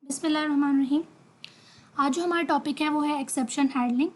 बिस्मिल्लाहिर्रहमानिर्रहीम। आज जो हमारा टॉपिक है वो है एक्सेप्शन हैंडलिंग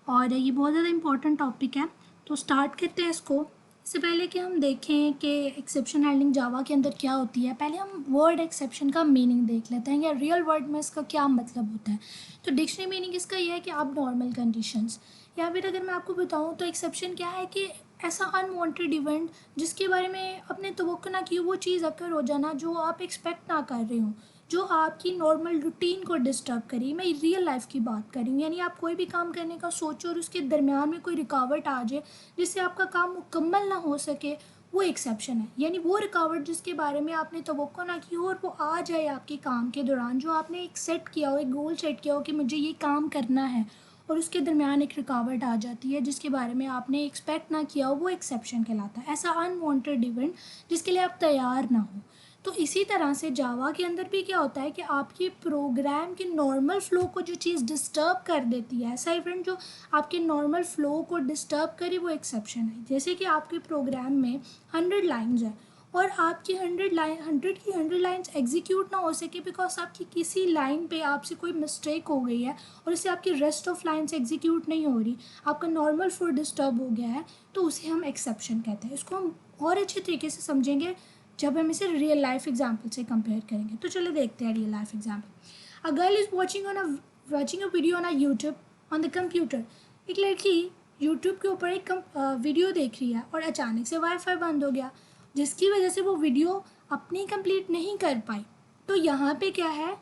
और ये बहुत ज़्यादा इम्पोर्टेंट टॉपिक है। तो स्टार्ट करते हैं इसको। इससे पहले कि हम देखें कि एक्सेप्शन हैंडलिंग जावा के अंदर क्या होती है, पहले हम वर्ड एक्सेप्शन का मीनिंग देख लेते हैं या रियल वर्ड में इसका क्या मतलब होता है। तो डिक्शनरी मीनिंग इसका ये है कि आप नॉर्मल कंडीशंस, या फिर अगर मैं आपको बताऊँ तो एक्सेप्शन क्या है कि ऐसा अनवांटेड इवेंट जिसके बारे में आपने तवक्को ना की वो चीज़ अकर हो जाना जो आप एक्सपेक्ट ना कर रहे हो, जो आपकी नॉर्मल रूटीन को डिस्टर्ब करी। मैं रियल लाइफ की बात कर रही हूँ, यानी आप कोई भी काम करने का सोचो और उसके दरमियान में कोई रुकावट आ जाए जिससे आपका काम मुकम्मल ना हो सके, वो एक्सेप्शन है। यानी वो रुकावट जिसके बारे में आपने तवक्को ना की हो और वो आ जाए आपके काम के दौरान, जो आपने एक सेट किया हो, एक गोल सेट किया हो कि मुझे ये काम करना है, और उसके दरमियान एक रुकावट आ जाती है जिसके बारे में आपने एक्सपेक्ट ना किया हो, वो एक्सेप्शन कहलाता है। ऐसा अनवांटेड इवेंट जिसके लिए आप तैयार ना हो। तो इसी तरह से जावा के अंदर भी क्या होता है कि आपके प्रोग्राम के नॉर्मल फ़्लो को जो चीज़ डिस्टर्ब कर देती है, ऐसा इवेंट जो आपके नॉर्मल फ़्लो को डिस्टर्ब करे, वो एक्सेप्शन है। जैसे कि आपके प्रोग्राम में 100 लाइन्स है और आपकी 100 लाइन्स एग्जीक्यूट ना हो सके बिकॉज आपकी किसी लाइन पे आपसे कोई मिस्टेक हो गई है और इससे आपकी रेस्ट ऑफ लाइन्स एग्जीक्यूट नहीं हो रही, आपका नॉर्मल फ्लो डिस्टर्ब हो गया है, तो उसे हम एक्सेप्शन कहते हैं। इसको हम और अच्छे तरीके से समझेंगे जब हम इसे रियल लाइफ एग्जाम्पल से कंपेयर करेंगे। तो चलो देखते हैं real life example. A girl is watching a video on a YouTube on the computer. एक लड़की यूट्यूब के ऊपर एक वीडियो देख रही है और अचानक से वाईफाई बंद हो गया, जिसकी वजह से वो वीडियो अपनी कंप्लीट नहीं कर पाई। तो यहाँ पे क्या है,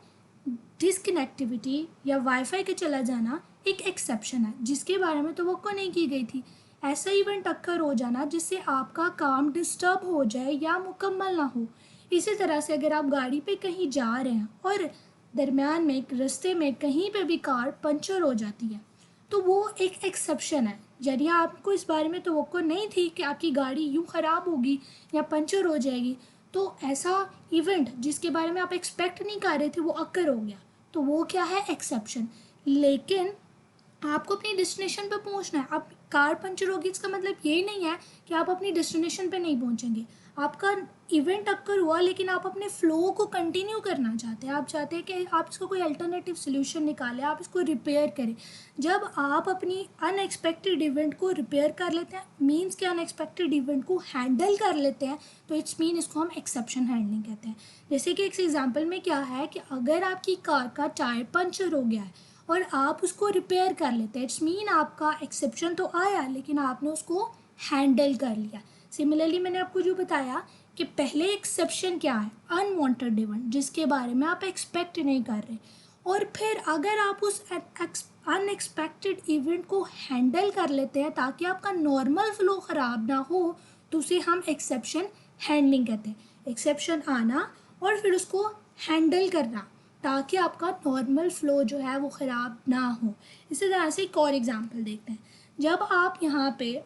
डिसकनेक्टिविटी या वाईफाई के चला जाना एक एक्सेप्शन है जिसके बारे में तो वो को नहीं की गई थी। ऐसा इवेंट अक्कर हो जाना जिससे आपका काम डिस्टर्ब हो जाए या मुकम्मल ना हो। इसी तरह से अगर आप गाड़ी पे कहीं जा रहे हैं और दरमियान में एक रास्ते में कहीं पे भी कार पंचर हो जाती है, तो वो एक एक्सेप्शन है। यदि आपको इस बारे में तवक्को नहीं थी कि आपकी गाड़ी यूँ ख़राब होगी या पंचर हो जाएगी, तो ऐसा इवेंट जिसके बारे में आप एक्सपेक्ट नहीं कर रहे थे वो अक्कर हो गया, तो वो क्या है, एक्सेप्शन। लेकिन आपको अपनी डेस्टिनेशन पर पहुंचना है। आप कार पंचर होगी इसका मतलब यही नहीं है कि आप अपनी डेस्टिनेशन पे नहीं पहुंचेंगे। आपका इवेंट अक्कर हुआ लेकिन आप अपने फ़्लो को कंटिन्यू करना चाहते हैं। आप चाहते हैं कि आप इसको कोई अल्टरनेटिव सोल्यूशन निकालें, आप इसको रिपेयर करें। जब आप अपनी अनएक्सपेक्टेड इवेंट को रिपेयर कर लेते हैं, मीन्स के अनएक्सपेक्टेड इवेंट को हैंडल कर लेते हैं, तो इट्स मीन इसको हम एक्सेप्शन हैंडलिंग कहते हैं। जैसे कि एक एग्जाम्पल में क्या है कि अगर आपकी कार का टायर पंचर हो गया है और आप उसको रिपेयर कर लेते हैं, इट्स मीन आपका एक्सेप्शन तो आया लेकिन आपने उसको हैंडल कर लिया। सिमिलरली मैंने आपको जो बताया कि पहले एक्सेप्शन क्या है, अनवांटेड इवेंट जिसके बारे में आप एक्सपेक्ट नहीं कर रहे, और फिर अगर आप उस अनएक्सपेक्टेड इवेंट को हैंडल कर लेते हैं ताकि आपका नॉर्मल फ्लो ख़राब ना हो, तो उसे हम एक्सेप्शन हैंडलिंग कहते हैं। एक्सेप्शन आना और फिर उसको हैंडल करना ताकि आपका नॉर्मल फ़्लो जो है वो ख़राब ना हो। इसी तरह से एक और एग्जांपल देखते हैं। जब आप यहाँ पे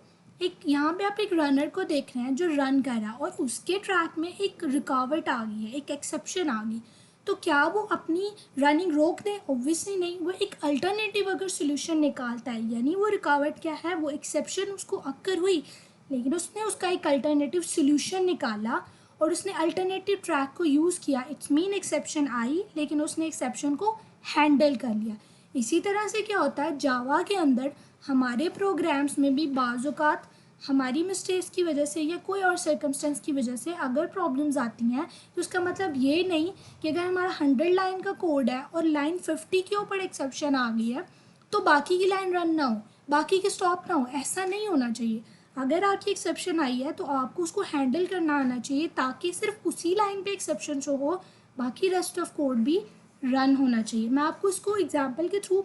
आप एक रनर को देख रहे हैं जो रन कर रहा है और उसके ट्रैक में एक रुकावट आ गई है, एक एक्सेप्शन आ गई, तो क्या वो अपनी रनिंग रोक दे? ऑब्वियसली नहीं। वो एक अल्टरनेटिव अगर सोल्यूशन निकालता है, यानी वो रुकावट क्या है, वो एक्सेप्शन उसको अक्कर हुई लेकिन उसने उसका एक अल्टरनेटिव सोल्यूशन निकाला और उसने अल्टरनेटिव ट्रैक को यूज़ किया, इट्स मीन एक्सेप्शन आई लेकिन उसने एक्सेप्शन को हैंडल कर लिया। इसी तरह से क्या होता है, जावा के अंदर हमारे प्रोग्राम्स में भी बाज़-औक़ात हमारी मिस्टेक्स की वजह से या कोई और सर्कमस्टेंस की वजह से अगर प्रॉब्लम्स आती हैं, तो उसका मतलब ये नहीं कि अगर हमारा 100 लाइन का कोड है और लाइन 50 के ऊपर एक्सेप्शन आ गई है तो बाकी की लाइन रन ना हो, बाकी की स्टॉप ना हो। ऐसा नहीं होना चाहिए। अगर आपकी एक्सेप्शन आई है तो आपको उसको हैंडल करना आना चाहिए ताकि सिर्फ उसी लाइन पे एक्सेप्शन शो हो, बाकी रेस्ट ऑफ कोड भी रन होना चाहिए। मैं आपको इसको एग्जांपल के थ्रू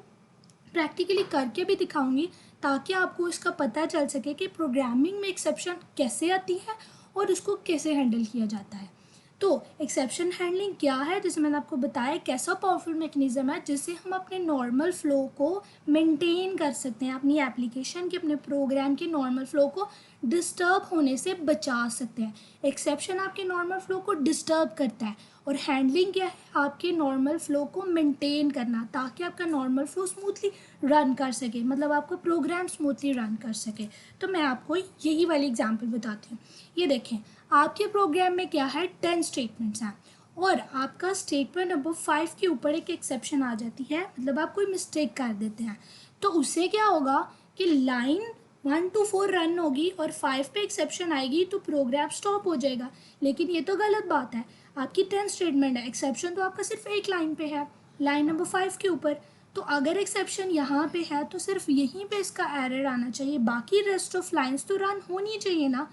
प्रैक्टिकली करके भी दिखाऊंगी ताकि आपको इसका पता चल सके कि प्रोग्रामिंग में एक्सेप्शन कैसे आती है और उसको कैसे हैंडल किया जाता है। तो एक्सेप्शन हैंडलिंग क्या है, जैसे मैंने आपको बताया कैसा पावरफुल मैकेनिज़्म है जिससे हम अपने नॉर्मल फ़्लो को मेंटेन कर सकते हैं, अपनी एप्लीकेशन के, अपने प्रोग्राम के नॉर्मल फ़्लो को डिस्टर्ब होने से बचा सकते हैं। एक्सेप्शन आपके नॉर्मल फ़्लो को डिस्टर्ब करता है और हैंडलिंग क्या है, आपके नॉर्मल फ़्लो को मेंटेन करना ताकि आपका नॉर्मल फ़्लो स्मूथली रन कर सके, मतलब आपका प्रोग्राम स्मूथली रन कर सके। तो मैं आपको यही वाली एग्जांपल बताती हूँ। ये देखें, आपके प्रोग्राम में क्या है, 10 स्टेटमेंट्स हैं और आपका स्टेटमेंट नंबर 5 के ऊपर एक एक्सेप्शन आ जाती है, मतलब आप कोई मिस्टेक कर देते हैं, तो उससे क्या होगा कि लाइन 1 to 4 रन होगी और 5 पे एक्सेप्शन आएगी तो प्रोग्राम स्टॉप हो जाएगा। लेकिन ये तो गलत बात है, आपकी 10 स्टेटमेंट है, एक्सेप्शन तो आपका सिर्फ एक लाइन पे है, लाइन नंबर 5 के ऊपर। तो अगर एक्सेप्शन यहाँ पे है तो सिर्फ यहीं पे इसका एरर आना चाहिए, बाकी रेस्ट ऑफ लाइंस तो रन होनी चाहिए ना।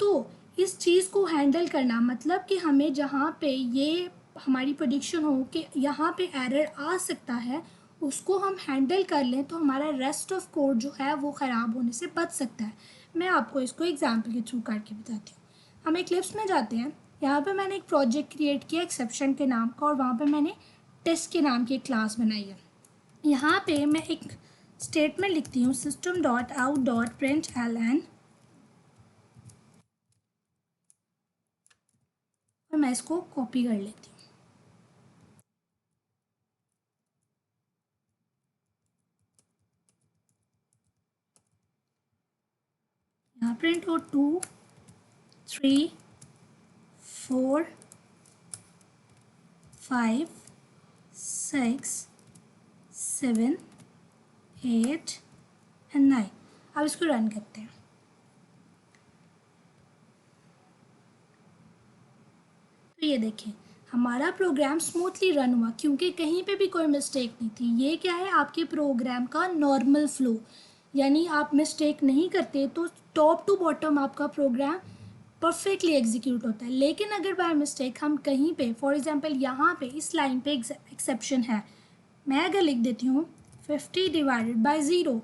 तो इस चीज़ को हैंडल करना मतलब कि हमें जहाँ पे ये हमारी प्रेडिक्शन हो कि यहाँ पे एरर आ सकता है, उसको हम हैंडल कर लें तो हमारा रेस्ट ऑफ कोड जो है वो ख़राब होने से बच सकता है। मैं आपको इसको एग्जांपल के थ्रू करके बताती हूँ। हम इक्लिप्स में जाते हैं, यहाँ पे मैंने एक प्रोजेक्ट क्रिएट किया एक्सेप्शन के नाम का और वहाँ पे मैंने टेस्ट के नाम की एक क्लास बनाई है। यहाँ पे मैं एक स्टेटमेंट लिखती हूँ system.out.println और मैं इसको कॉपी कर लेती हूँ। यहाँ प्रिंट हो 2 3 4 5 6 7 8 एंड 9। अब इसको रन करते हैं। तो ये देखें हमारा प्रोग्राम स्मूथली रन हुआ क्योंकि कहीं पे भी कोई मिस्टेक नहीं थी। ये क्या है, आपके प्रोग्राम का नॉर्मल फ्लो, यानी आप मिस्टेक नहीं करते तो टॉप टू बॉटम आपका प्रोग्राम परफेक्टली एग्जीक्यूट होता है। लेकिन अगर बाय मिस्टेक हम कहीं पे, फॉर एग्जांपल यहाँ पे इस लाइन पे एक्सेप्शन है, मैं अगर लिख देती हूँ 50 डिवाइडेड बाय 0,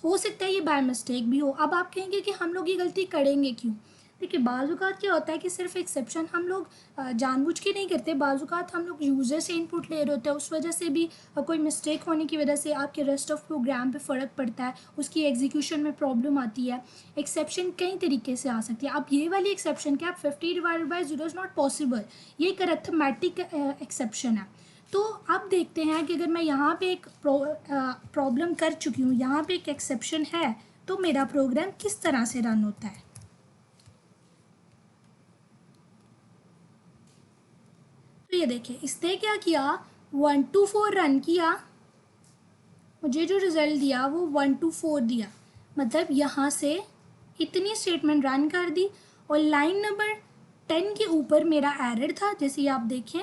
हो सकता है ये बाय मिस्टेक भी हो। अब आप कहेंगे कि हम लोग ये गलती करेंगे क्यों? देखिए बाज़-औक़ात क्या होता है कि सिर्फ एक्सेप्शन हम लोग जानबूझ के नहीं करते, बाज़-औक़ात हम लोग यूज़र से इनपुट ले रहे होते हैं, उस वजह से भी कोई मिस्टेक होने की वजह से आपके रेस्ट ऑफ प्रोग्राम पे फ़र्क पड़ता है, उसकी एग्जीक्यूशन में प्रॉब्लम आती है। एक्सेप्शन कई तरीके से आ सकती है। अब ये वाली एक्सेप्शन क्या 50 divided by 0 is not possible, ये एक अरिथमेटिक एक्सेप्शन है। तो अब देखते हैं कि अगर मैं यहाँ पे एक प्रॉब्लम कर चुकी हूँ, यहाँ पे एक एक्सेप्शन है, तो मेरा प्रोग्राम किस तरह से रन होता है। तो ये देखिए इसने क्या किया, 1 to 4 रन किया, मुझे जो रिज़ल्ट दिया वो 1 to 4 दिया, मतलब यहाँ से इतनी स्टेटमेंट रन कर दी और लाइन नंबर 10 के ऊपर मेरा एरर था, जैसे आप देखें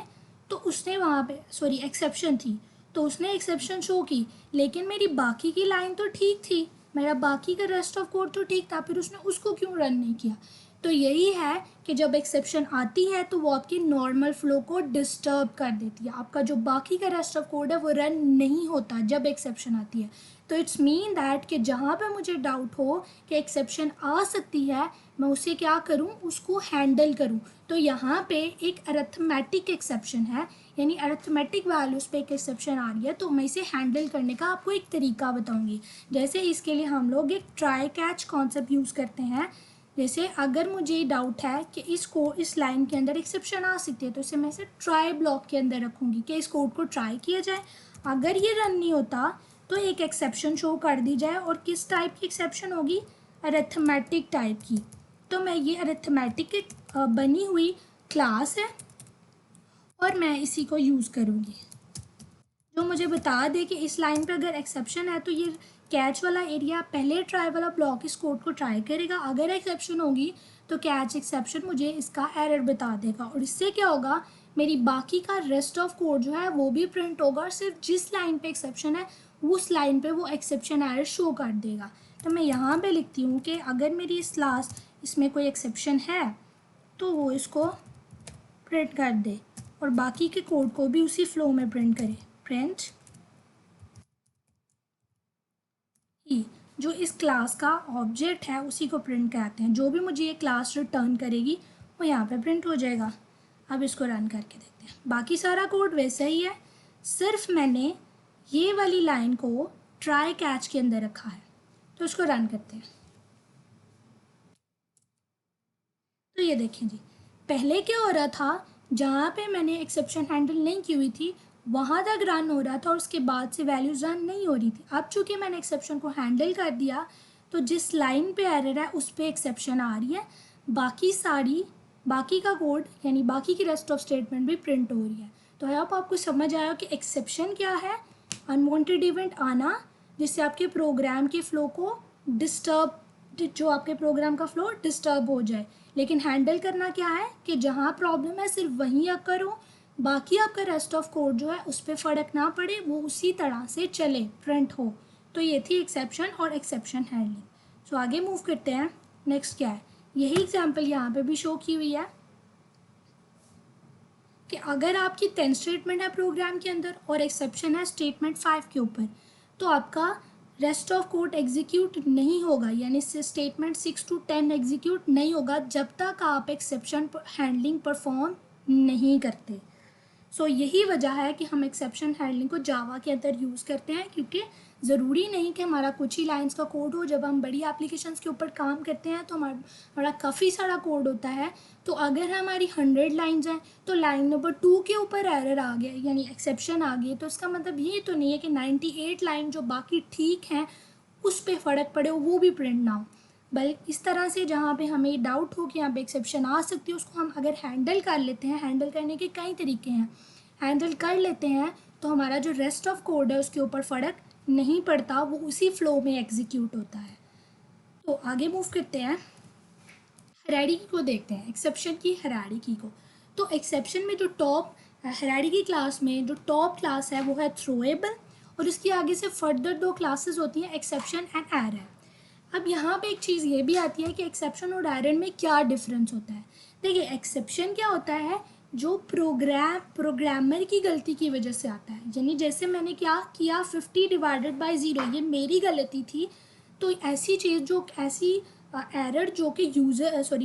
तो उसने वहाँ पे सॉरी एक्सेप्शन थी तो उसने एक्सेप्शन शो की, लेकिन मेरी बाकी की लाइन तो ठीक थी, मेरा बाकी का रेस्ट ऑफ कोड तो ठीक था, फिर उसने उसको क्यों रन नहीं किया। तो यही है कि जब एक्सेप्शन आती है तो वो आपकी नॉर्मल फ्लो को डिस्टर्ब कर देती है, आपका जो बाकी का रेस्ट ऑफ कोड है वो रन नहीं होता जब एक्सेप्शन आती है। तो इट्स मीन दैट कि जहाँ पे मुझे डाउट हो कि एक्सेप्शन आ सकती है, मैं उसे क्या करूँ, उसको हैंडल करूँ। तो यहाँ पे एक अरिथमेटिक एक्सेप्शन है, यानी अरिथमेटिक वैल्यूज़ पे एक एक्सेप्शन आ रही है, तो मैं इसे हैंडल करने का आपको एक तरीका बताऊँगी। जैसे इसके लिए हम लोग एक ट्राई कैच कॉन्सेप्ट यूज़ करते हैं। जैसे अगर मुझे डाउट है कि इस लाइन के अंदर एक्सेप्शन आ सकती है, तो इसे मैं इसे ट्राई ब्लॉक के अंदर रखूँगी कि इस कोड को ट्राई किया जाए, अगर ये रन नहीं होता तो एक एक्सेप्शन शो कर दी जाए। और किस टाइप की एक्सेप्शन होगी, अरिथमेटिक टाइप की। तो मैं ये अरिथमेटिक बनी हुई क्लास है और मैं इसी को यूज़ करूँगी, जो मुझे बता दे कि इस लाइन पे अगर एक्सेप्शन है तो ये कैच वाला एरिया पहले ट्राई वाला ब्लॉक इस कोड को ट्राई करेगा, अगर एक्सेप्शन होगी तो कैच एक्सेप्शन मुझे इसका एरर बता देगा। और इससे क्या होगा, मेरी बाकी का रेस्ट ऑफ कोड जो है वो भी प्रिंट होगा और सिर्फ जिस लाइन पे एक्सेप्शन है उस लाइन पे वो एक्सेप्शन एरर शो कर देगा। तो मैं यहाँ पे लिखती हूँ कि अगर मेरी इस लास्ट इसमें कोई एक्सेप्शन है तो वो इसको प्रिंट कर दे और बाकी के कोड को भी उसी फ्लो में प्रिंट करे। प्रिंट ई, जो इस क्लास का ऑब्जेक्ट है उसी को प्रिंट कहते हैं, जो भी मुझे ये क्लास रिटर्न करेगी वो यहाँ पे प्रिंट हो जाएगा। अब इसको रन करके देखते हैं, बाकी सारा कोड वैसा ही है, सिर्फ मैंने ये वाली लाइन को ट्राई कैच के अंदर रखा है। तो इसको रन करते हैं। तो ये देखें जी, पहले क्या हो रहा था, जहाँ पे मैंने एक्सेप्शन हैंडल नहीं की हुई थी वहाँ तक रन हो रहा था और उसके बाद से वैल्यूज़ रन नहीं हो रही थी। अब चूँकि मैंने एक्सेप्शन को हैंडल कर दिया तो जिस लाइन पे एरर है उस पर एक्सेप्शन आ रही है, बाकी सारी बाकी का कोड यानी बाकी की रेस्ट ऑफ स्टेटमेंट भी प्रिंट हो रही है। तो आई होप आपको समझ आया कि एक्सेप्शन क्या है, अनवांटेड इवेंट आना जिससे आपके प्रोग्राम के फ्लो को डिस्टर्ब, जो आपके प्रोग्राम का फ्लो डिस्टर्ब हो जाए। लेकिन हैंडल करना क्या है कि जहाँ प्रॉब्लम है सिर्फ वहीं अकर हो, बाकी आपका रेस्ट ऑफ कोड जो है उस पर फ़र्क ना पड़े, वो उसी तरह से चले, प्रिंट हो। तो ये थी एक्सेप्शन और एक्सेप्शन हैंडलिंग। सो आगे मूव करते हैं। नेक्स्ट क्या है, यही एग्जाम्पल यहाँ पे भी शो की हुई है कि अगर आपकी 10 स्टेटमेंट है प्रोग्राम के अंदर और एक्सेप्शन है स्टेटमेंट 5 के ऊपर, तो आपका रेस्ट ऑफ कोड एग्जीक्यूट नहीं होगा, यानी स्टेटमेंट 6 to 10 एग्जीक्यूट नहीं होगा जब तक आप एक्सेप्शन हैंडलिंग परफॉर्म नहीं करते। सो यही वजह है कि हम एक्सेप्शन हैंडलिंग को जावा के अंदर यूज़ करते हैं, क्योंकि ज़रूरी नहीं कि हमारा कुछ ही लाइंस का कोड हो। जब हम बड़ी एप्लीकेशंस के ऊपर काम करते हैं तो हमारा काफ़ी सारा कोड होता है। तो अगर हमारी 100 लाइंस हैं तो लाइन नंबर 2 के ऊपर एरर आ गया यानी एक्सेप्शन आ गई, तो इसका मतलब ये तो नहीं है कि 98 लाइन जो बाकी ठीक हैं उस पर फ़र्क पड़े, वो भी प्रिंट ना हो। बल्कि इस तरह से जहाँ पे हमें डाउट हो कि यहाँ पे एक्सेप्शन आ सकती है, उसको हम अगर हैंडल कर लेते हैं, हैंडल करने के कई तरीके हैं, हैंडल कर लेते हैं तो हमारा जो रेस्ट ऑफ कोड है उसके ऊपर फ़र्क नहीं पड़ता, वो उसी फ्लो में एग्जीक्यूट होता है। तो आगे मूव करते हैं, हायरार्की को देखते हैं, एक्सेप्शन की हायरार्की को। तो एक्सेप्शन में जो टॉप हायरार्की क्लास में जो टॉप क्लास है वो है थ्रोएबल, और उसके आगे से फर्दर 2 क्लासेस होती हैं, एक्सेप्शन एंड एरर। अब यहाँ पे एक चीज़ ये भी आती है कि एक्सेप्शन और एरर में क्या डिफरेंस होता है। देखिए, एक्सेप्शन क्या होता है, जो प्रोग्रामर की गलती की वजह से आता है, यानी जैसे मैंने क्या किया 50 डिवाइडेड बाय 0, ये मेरी गलती थी। तो ऐसी चीज़ जो ऐसी एरर जो कि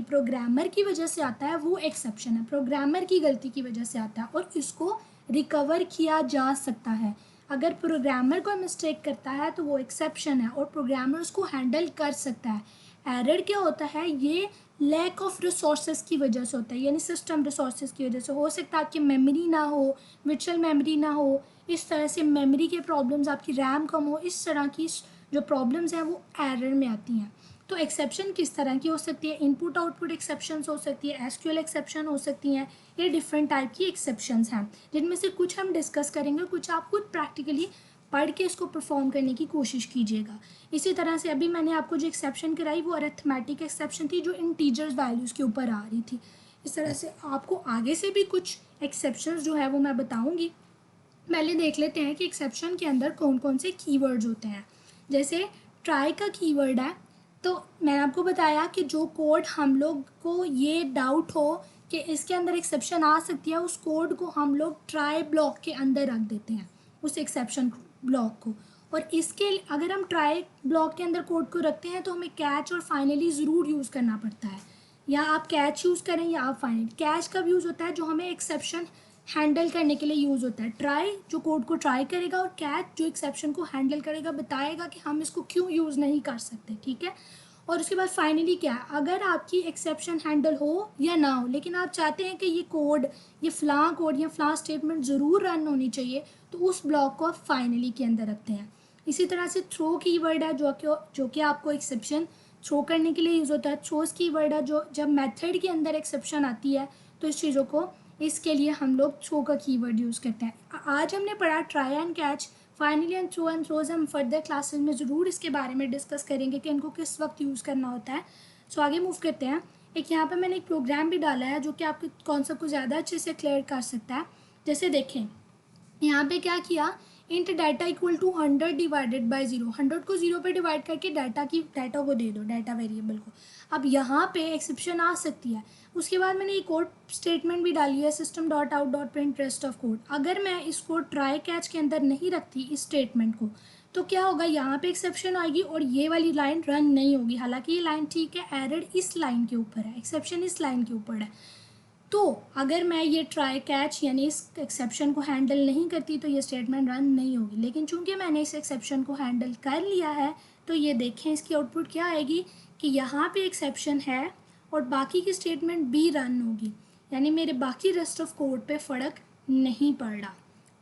प्रोग्रामर की वजह से आता है वो एक्सेप्शन है, प्रोग्रामर की गलती की वजह से आता है और इसको रिकवर किया जा सकता है। अगर प्रोग्रामर कोई मिस्टेक करता है तो वो एक्सेप्शन है और प्रोग्रामर उसको हैंडल कर सकता है। एरर क्या होता है, ये लैक ऑफ रिसोर्सेज की वजह से होता है, यानी सिस्टम रिसोर्सेज की वजह से। हो सकता है आपकी मेमोरी ना हो, वर्चुअल मेमोरी ना हो, इस तरह से मेमोरी के प्रॉब्लम्स, आपकी रैम कम हो, इस तरह की जो प्रॉब्लम्स हैं वो एरर में आती हैं। तो एक्सेप्शन किस तरह की हो सकती है, इनपुट आउटपुट एक्सेप्शंस हो सकती है, एसक्यूएल एक्सेप्शन हो सकती हैं, ये डिफरेंट टाइप की एक्सेप्शंस हैं, जिनमें से कुछ हम डिस्कस करेंगे, कुछ आप खुद प्रैक्टिकली पढ़ के इसको परफॉर्म करने की कोशिश कीजिएगा। इसी तरह से अभी मैंने आपको जो एक्सेप्शन कराई वो अरिथमेटिक एक्सेप्शन थी, जो इंटीजर्स वैल्यूज़ के ऊपर आ रही थी। इस तरह से आपको आगे से भी कुछ एक्सेप्शंस जो है वो मैं बताऊँगी। पहले देख लेते हैं कि एक्सेप्शन के अंदर कौन कौन से कीवर्ड्स होते हैं। जैसे ट्राई का कीवर्ड है, तो मैंने आपको बताया कि जो कोड हम लोग को ये डाउट हो कि इसके अंदर एक्सेप्शन आ सकती है, उस कोड को हम लोग ट्राई ब्लॉक के अंदर रख देते हैं, उस एक्सेप्शन ब्लॉक को। और इसके अगर हम ट्राई ब्लॉक के अंदर कोड को रखते हैं तो हमें कैच और फाइनली ज़रूर यूज़ करना पड़ता है, या आप कैच यूज़ करें या आप फाइनली। कैच कब यूज़ होता है, जो हमें एक्सेप्शन हैंडल करने के लिए यूज़ होता है। ट्राई जो कोड को ट्राई करेगा और कैच जो एक्सेप्शन को हैंडल करेगा, बताएगा कि हम इसको क्यों यूज़ नहीं कर सकते, ठीक है। और उसके बाद फाइनली क्या है, अगर आपकी एक्सेप्शन हैंडल हो या ना हो, लेकिन आप चाहते हैं कि ये कोड, ये फ़लाँ कोड या फ़लाँ स्टेटमेंट ज़रूर रन होनी चाहिए, तो उस ब्लॉक को आप फाइनली के अंदर रखते हैं। इसी तरह से थ्रो कीवर्ड है, जो कि आपको एक्सेप्शन थ्रो करने के लिए यूज़ होता है। थ्रोस कीवर्ड है, जो जब मेथड के अंदर एक्सेप्शन आती है तो इस चीज़ों को, इसके लिए हम लोग थ्रो का कीवर्ड यूज़ करते हैं। आज हमने पढ़ा try and catch, finally and throw and throws हम फर्दर क्लासेस में ज़रूर इसके बारे में डिस्कस करेंगे कि इनको किस वक्त यूज़ करना होता है। सो आगे मूव करते हैं। एक यहाँ पे मैंने एक प्रोग्राम भी डाला है जो कि आपके कॉन्सेप्ट को ज़्यादा अच्छे से क्लियर कर सकता है। जैसे देखें, यहाँ पे क्या किया, int data equal to 100 divided by 0, 100 को 0 पे डिवाइड करके डाटा को दे दो, डाटा वेरिएबल को। अब यहाँ पे एक्सेप्शन आ सकती है। उसके बाद मैंने एक और स्टेटमेंट भी डाली है, system dot out dot print rest of code. अगर मैं इसको ट्राई कैच के अंदर नहीं रखती इस स्टेटमेंट को, तो क्या होगा, यहाँ पे एक्सेप्शन आएगी और ये वाली लाइन रन नहीं होगी। हालांकि ये लाइन ठीक है, एरर इस लाइन के ऊपर है, एक्सेप्शन इस लाइन के ऊपर है। तो अगर मैं ये ट्राई कैच यानी इस एक्सेप्शन को हैंडल नहीं करती तो ये स्टेटमेंट रन नहीं होगी। लेकिन चूंकि मैंने इस एक्सेप्शन को हैंडल कर लिया है, तो ये देखें इसकी आउटपुट क्या आएगी कि यहाँ पे एक्सेप्शन है और बाकी की स्टेटमेंट भी रन होगी, यानी मेरे बाकी रेस्ट ऑफ कोड पे फ़र्क नहीं पड़ रहा।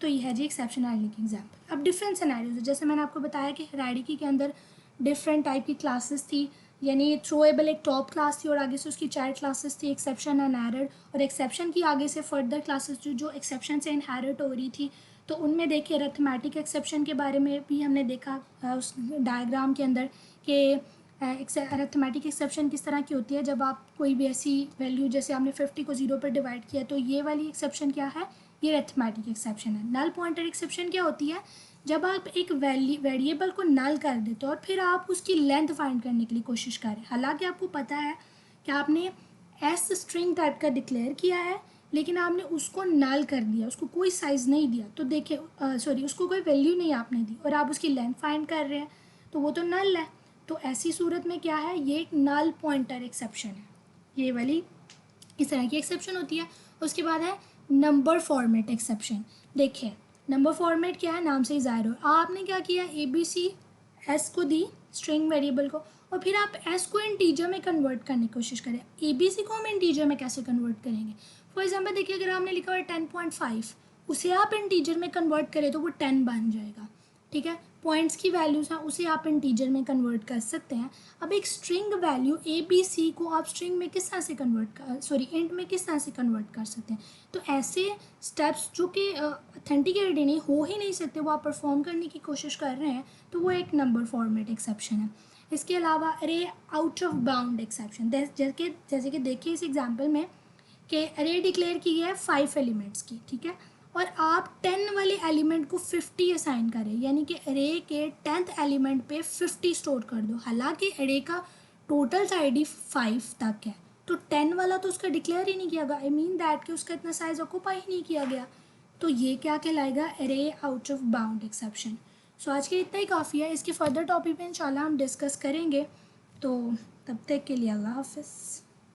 तो ये है जी एक्सेप्शन हैंडलिंग की एग्जाम्पल। अब डिफरेंट सिनेरियोज, जैसे मैंने आपको बताया कि हायरार्की के अंदर डिफरेंट टाइप की क्लासेस थी, यानी थ्रोएबल एक टॉप क्लास थी और आगे से उसकी चाइल्ड क्लासेस थी एक्सेप्शन एंड एरर, और एक्सेप्शन की आगे से फर्दर क्लासेस जो एक्सेप्शन से इनहेरिट हो रही थी। तो उनमें देखिए अरिथमेटिक एक्सेप्शन के बारे में भी हमने देखा उस डायग्राम के अंदर कि अरिथमेटिक एक्सेप्शन किस तरह की होती है। जब आप कोई भी ऐसी वैल्यू, जैसे आपने 50 को 0 पर डिवाइड किया, तो ये वाली एक्सेप्शन क्या है, ये अरिथमेटिक एक्सेप्शन है। नल पॉइंटर एक्सेप्शन क्या होती है, जब आप एक वेरिएबल को नल कर देते हो और फिर आप उसकी लेंथ फाइंड करने के लिए कोशिश करें। हालांकि आपको पता है कि आपने एस स्ट्रिंग टाइप का डिक्लेयर किया है, लेकिन आपने उसको नल कर दिया, उसको कोई साइज़ नहीं दिया, तो देखिए सॉरी उसको कोई वैल्यू नहीं आपने दी और आप उसकी लेंथ फाइंड कर रहे हैं, तो वो तो नल है। तो ऐसी सूरत में क्या है, ये एक नल पॉइंटर एक्सेप्शन है, ये वाली इस तरह की एक्सेप्शन होती है। उसके बाद है नंबर फॉर्मेट एक्सेप्शन। देखिए नंबर फॉर्मेट क्या है, नाम से ही ज़ाहिर हो, आपने क्या किया, ए बी सी एस को दी स्ट्रिंग वेरिएबल को, और फिर आप एस को इंटीजर में कन्वर्ट करने की कोशिश करें। ए बी सी को हम इंटीजर में कैसे कन्वर्ट करेंगे, फॉर एग्जांपल देखिए अगर आपने लिखा हुआ है 10.5, उसे आप इंटीजर में कन्वर्ट करें तो वो 10 बन जाएगा, ठीक है। पॉइंट्स की वैल्यूज हैं उसे आप इंटीजर में कन्वर्ट कर सकते हैं। अब एक string value A B C को आप स्ट्रिंग में किस तरह से इंट में किस तरह से कन्वर्ट कर सकते हैं। तो ऐसे स्टेप्स जो कि ऑथेंटिकेटेड नहीं हो ही नहीं सकते, वो आप परफॉर्म करने की कोशिश कर रहे हैं, तो वो एक नंबर फॉर्मेट एक्सेप्शन है। इसके अलावा अरे आउट ऑफ बाउंड एक्सेप्शन, जैसे कि देखिए इस एग्जाम्पल में कि अरे डिक्लेयर की है 5 एलिमेंट्स की, ठीक है, और आप 10 वाले एलिमेंट को 50 असाइन करें, यानी कि अरे के 10th एलिमेंट पे 50 स्टोर कर दो। हालांकि अरे का टोटल साइड ही 5 तक है, तो 10 वाला तो उसका डिक्लेयर ही नहीं किया गया, आई मीन दैट कि उसका इतना साइज ऑक्यूपाई ही नहीं किया गया, तो ये क्या कहलाएगा, अरे आउट ऑफ बाउंड एक्सेप्शन। सो आज के इतना ही काफ़ी है, इसके फर्दर टॉपिक पे इंशाल्लाह हम डिस्कस करेंगे। तो तब तक के लिए अल्लाह हाफिज़।